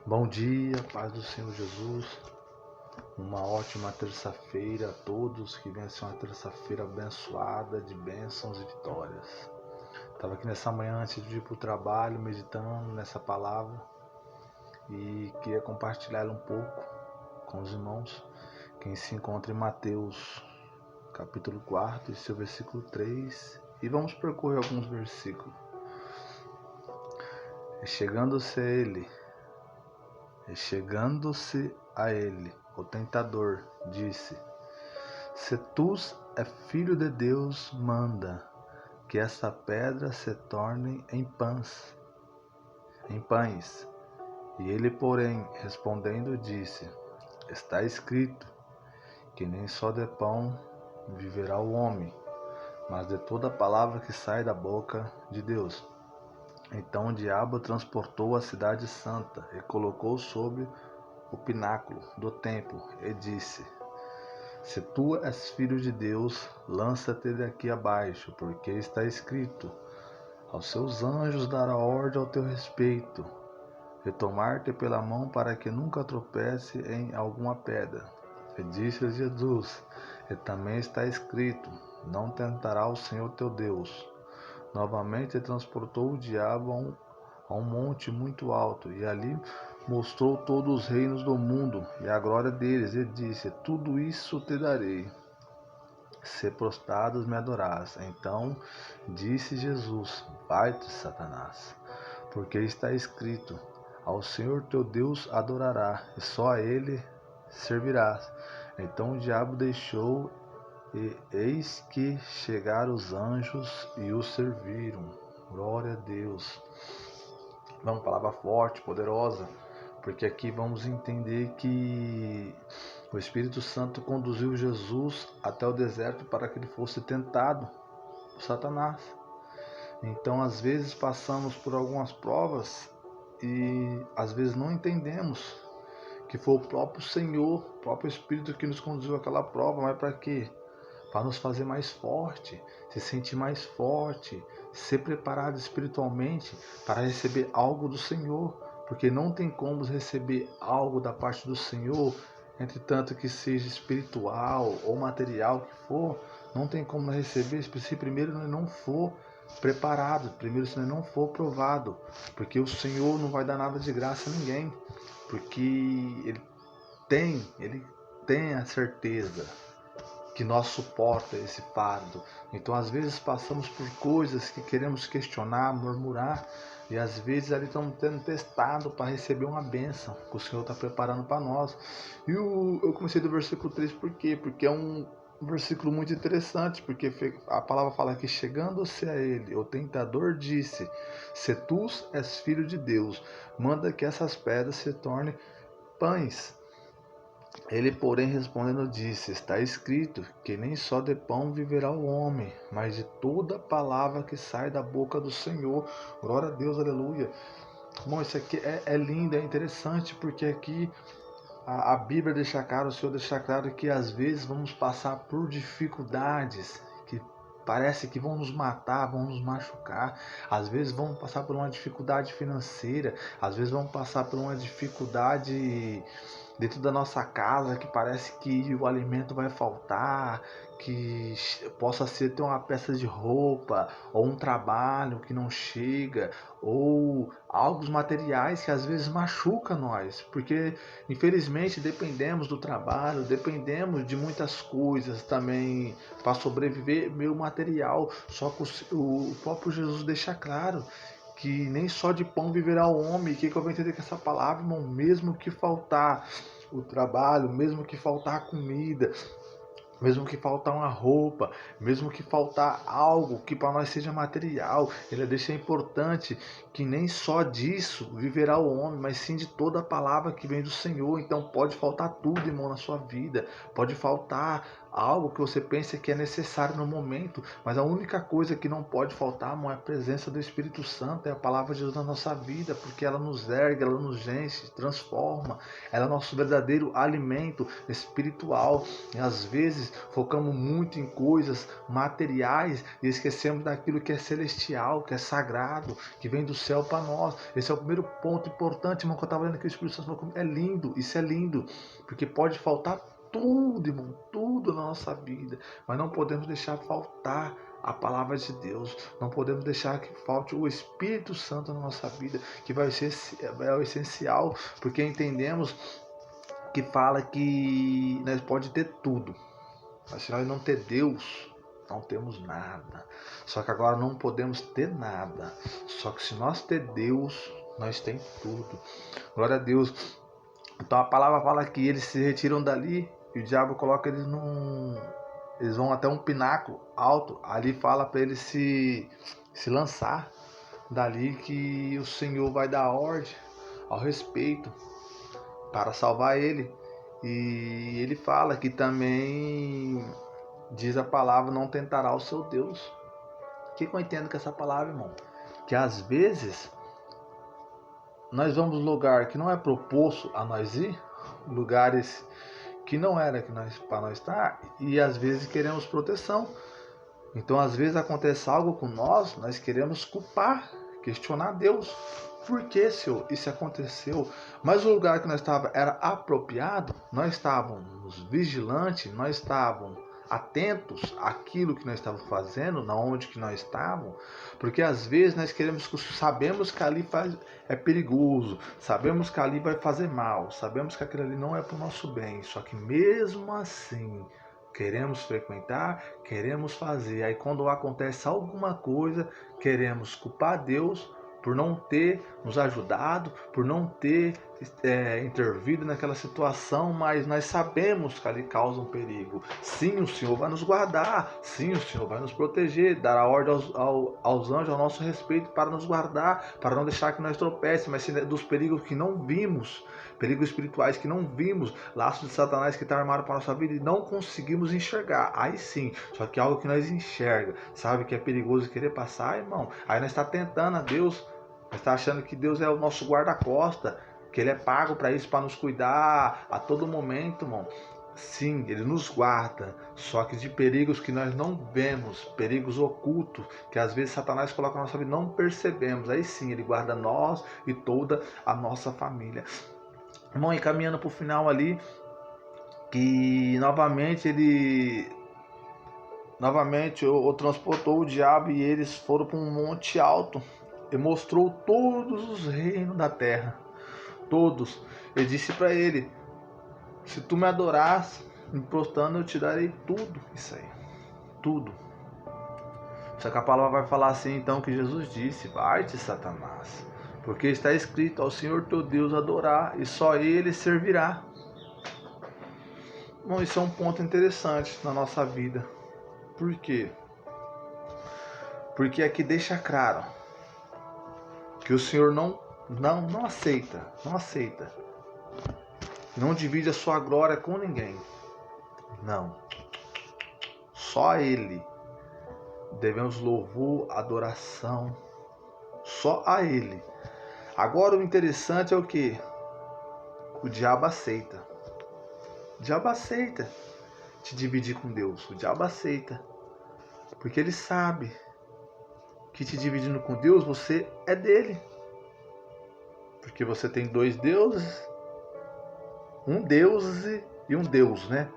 Bom dia, paz do Senhor Jesus. Uma ótima terça-feira a todos, que venha ser uma terça-feira abençoada de bênçãos e vitórias. Estava aqui nessa manhã antes de ir para o trabalho, meditando nessa palavra e queria compartilhar ela um pouco com os irmãos. Quem se encontra em Mateus capítulo 4 e seu versículo 3, e vamos percorrer alguns versículos. Chegando-se a ele, o tentador disse: Se tu é filho de Deus, manda que essa pedra se torne em pães. E ele, porém, respondendo, disse: Está escrito que nem só de pão viverá o homem, mas de toda palavra que sai da boca de Deus. Então o diabo transportou a cidade santa e colocou sobre o pináculo do templo e disse: Se tu és filho de Deus, lança-te daqui abaixo, porque está escrito: aos seus anjos dará ordem ao teu respeito, e tomar-te pela mão para que nunca tropece em alguma pedra. E disse Jesus: E também está escrito: Não tentará o Senhor teu Deus. Novamente transportou o diabo a um monte muito alto, e ali mostrou todos os reinos do mundo e a glória deles, e disse: Tudo isso te darei, se prostrados me adorares. Então disse Jesus: Vai-te, Satanás, porque está escrito: Ao Senhor teu Deus adorará, e só a ele servirás. Então o diabo deixou, e eis que chegaram os anjos e o serviram. Glória a Deus. Uma palavra forte, poderosa, porque aqui vamos entender que o Espírito Santo conduziu Jesus até o deserto para que ele fosse tentado por Satanás. Então, às vezes passamos por algumas provas e às vezes não entendemos que foi o próprio Senhor, o próprio Espírito que nos conduziu àquela prova, mas para quê? Para nos fazer mais forte, se sentir mais forte, ser preparado espiritualmente para receber algo do Senhor, porque não tem como receber algo da parte do Senhor, entretanto que seja espiritual ou material que for, não tem como receber se primeiro não for preparado, primeiro se não for provado, porque o Senhor não vai dar nada de graça a ninguém, porque Ele tem a certeza que nós suporta esse fardo. Então às vezes passamos por coisas que queremos questionar, murmurar, e às vezes ali estamos sendo testados para receber uma bênção que o Senhor está preparando para nós. E eu comecei do versículo 3 por quê? Porque é um versículo muito interessante, porque a palavra fala que chegando-se a ele, o tentador disse: Se tu és filho de Deus, manda que essas pedras se tornem pães. Ele, porém, respondendo, disse: Está escrito que nem só de pão viverá o homem, mas de toda palavra que sai da boca do Senhor. Glória a Deus, aleluia. Bom, isso aqui é lindo, é interessante, porque aqui a Bíblia deixa claro, o Senhor deixa claro que às vezes vamos passar por dificuldades que parece que vão nos matar, vão nos machucar. Às vezes vamos passar por uma dificuldade financeira, às vezes vamos passar por uma dificuldade dentro da nossa casa, que parece que o alimento vai faltar, que possa ser ter uma peça de roupa, ou um trabalho que não chega, ou algo materiais que às vezes machuca nós, porque infelizmente dependemos do trabalho, dependemos de muitas coisas também para sobreviver, meio material. Só que o próprio Jesus deixa claro que nem só de pão viverá o homem. O que eu vou entender com essa palavra, irmão? Mesmo que faltar o trabalho, mesmo que faltar a comida, mesmo que faltar uma roupa, mesmo que faltar algo que para nós seja material, ele deixa importante que nem só disso viverá o homem, mas sim de toda a palavra que vem do Senhor. Então pode faltar tudo, irmão, na sua vida, pode faltar algo que você pensa que é necessário no momento, mas a única coisa que não pode faltar, amor, é a presença do Espírito Santo, é a palavra de Deus na nossa vida, porque ela nos ergue, ela nos enche, transforma, ela é nosso verdadeiro alimento espiritual. E às vezes focamos muito em coisas materiais e esquecemos daquilo que é celestial, que é sagrado, que vem do céu para nós. Esse é o primeiro ponto importante, irmão, que eu estava lendo aqui, o Espírito Santo falou, é lindo, isso é lindo, porque pode faltar tudo, irmão, tudo na nossa vida, mas não podemos deixar faltar a palavra de Deus, não podemos deixar que falte o Espírito Santo na nossa vida, que vai ser o essencial, porque entendemos que fala que nós pode ter tudo, mas se nós não ter Deus, não temos nada. Só que agora não podemos ter nada, só que se nós ter Deus, nós tem tudo. Glória a Deus. Então a palavra fala que eles se retiram dali e o diabo coloca eles eles vão até um pináculo alto. Ali fala para eles se lançar dali, que o Senhor vai dar ordem ao respeito para salvar ele. E ele fala que também diz a palavra, não tentará o seu Deus. O que eu entendo com essa palavra, irmão? Que às vezes nós vamos lugar que não é proposto a nós ir, lugares que não era que para nós estar, e às vezes queremos proteção. Então às vezes acontece algo com nós queremos culpar, questionar Deus. Por que, Senhor, isso aconteceu? Mas o lugar que nós estávamos era apropriado, nós estávamos vigilantes, nós estávamos atentos àquilo que nós estávamos fazendo, na onde que nós estávamos, porque às vezes nós sabemos que ali é perigoso, sabemos que ali vai fazer mal, sabemos que aquilo ali não é para o nosso bem, só que mesmo assim queremos frequentar, queremos fazer. Aí quando acontece alguma coisa, queremos culpar Deus por não ter nos ajudado, por não ter intervido naquela situação, mas nós sabemos que ali causa um perigo. Sim, o Senhor vai nos guardar, sim, o Senhor vai nos proteger, dar a ordem aos anjos ao nosso respeito para nos guardar, para não deixar que nós tropecemos, mas sim dos perigos que não vimos, perigos espirituais que não vimos, laços de Satanás que está armado para a nossa vida e não conseguimos enxergar. Aí sim, só que algo que nós enxerga, sabe que é perigoso querer passar, irmão, aí nós está tentando a Deus, nós está achando que Deus é o nosso guarda-costa, que Ele é pago para isso, para nos cuidar a todo momento, irmão. Sim, Ele nos guarda, só que de perigos que nós não vemos, perigos ocultos, que às vezes Satanás coloca na nossa vida e não percebemos. Aí sim, Ele guarda nós e toda a nossa família. Irmão, e caminhando para o final ali, que novamente o transportou o diabo e eles foram para um monte alto e mostrou todos os reinos da terra, todos. Ele disse para ele, se tu me adorares, me prostrando, eu te darei tudo isso aí, tudo. Só que a palavra vai falar assim, então, que Jesus disse, vai-te, Satanás, porque está escrito, ao Senhor teu Deus adorar, e só Ele servirá. Bom, isso é um ponto interessante na nossa vida. Por quê? Porque aqui deixa claro que o Senhor não aceita, não divide a sua glória com ninguém. Não. Só Ele. Devemos louvor, adoração. Só a Ele. Agora o interessante é o que? O diabo aceita. O diabo aceita te dividir com Deus. O diabo aceita. Porque ele sabe que te dividindo com Deus, você é dele. Porque você tem dois deuses. Um Deus e um Deus, né?